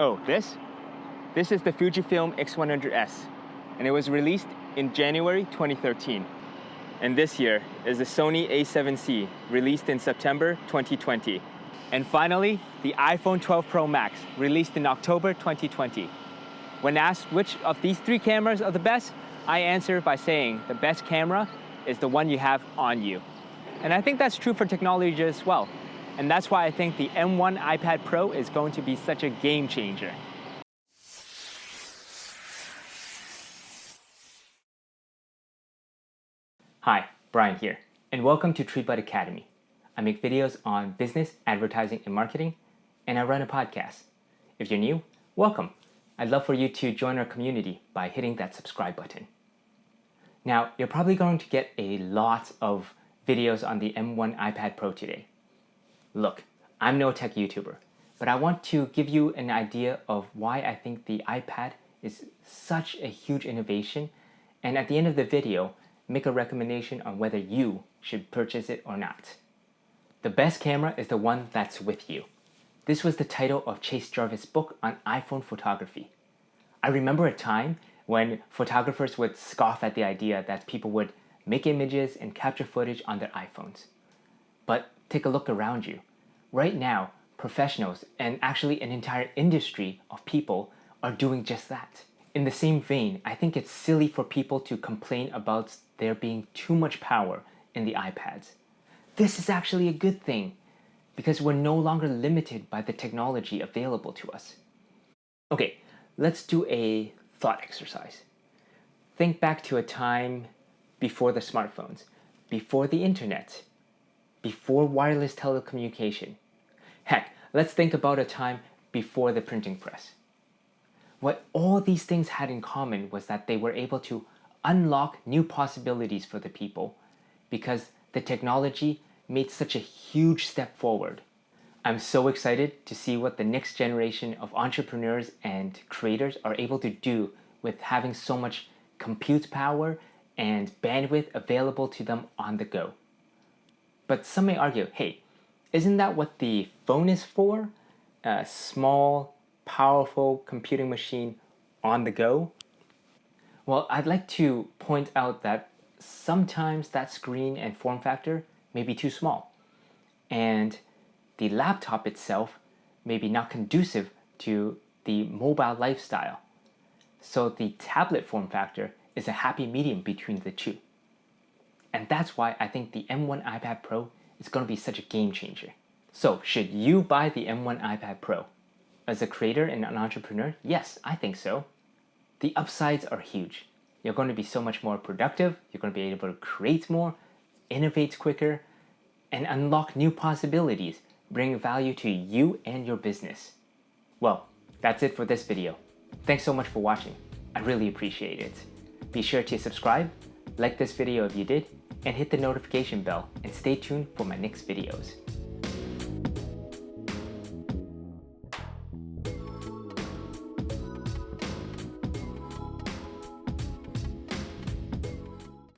Oh, this? This is the Fujifilm X100S, and it was released in January 2013. And this here is the Sony a7C, released in September 2020. And finally, the iPhone 12 Pro Max, released in October 2020. When asked which of these three cameras are the best, I answer by saying the best camera is the one you have on you. And I think that's true for technology as well. And that's why I think the M1 iPad Pro is going to be such a game changer. Hi, Brian here, and welcome to Treatbud Academy. I make videos on business, advertising, and marketing, and I run a podcast. If you're new, welcome. I'd love for you to join our community by hitting that subscribe button. Now, you're probably going to get a lot of videos on the M1 iPad Pro today. Look, I'm no tech YouTuber, but I want to give you an idea of why I think the iPad is such a huge innovation, and at the end of the video, make a recommendation on whether you should purchase it or not. The best camera is the one that's with you. This was the title of Chase Jarvis' book on iPhone photography. I remember a time when photographers would scoff at the idea that people would make images and capture footage on their iPhones. But take a look around you. Right now, professionals and actually an entire industry of people are doing just that. In the same vein, I think it's silly for people to complain about there being too much power in the iPads. This is actually a good thing because we're no longer limited by the technology available to us. Okay, let's do a thought exercise. Think back to a time before the smartphones, before the internet, before wireless telecommunication. Heck, let's think about a time before the printing press. What all these things had in common was that they were able to unlock new possibilities for the people because the technology made such a huge step forward. I'm so excited to see what the next generation of entrepreneurs and creators are able to do with having so much compute power and bandwidth available to them on the go. But some may argue, hey, isn't that what the phone is for? A small, powerful computing machine on the go? Well, I'd like to point out that sometimes that screen and form factor may be too small, and the laptop itself may be not conducive to the mobile lifestyle. So the tablet form factor is a happy medium between the two. And that's why I think the M1 iPad Pro is going to be such a game changer. So should you buy the M1 iPad Pro? As a creator and an entrepreneur, yes, I think so. The upsides are huge. You're going to be so much more productive, you're going to be able to create more, innovate quicker, and unlock new possibilities, bring value to you and your business. Well, that's it for this video. Thanks so much for watching. I really appreciate it. Be sure to subscribe, like this video if you did, and hit the notification bell and stay tuned for my next videos.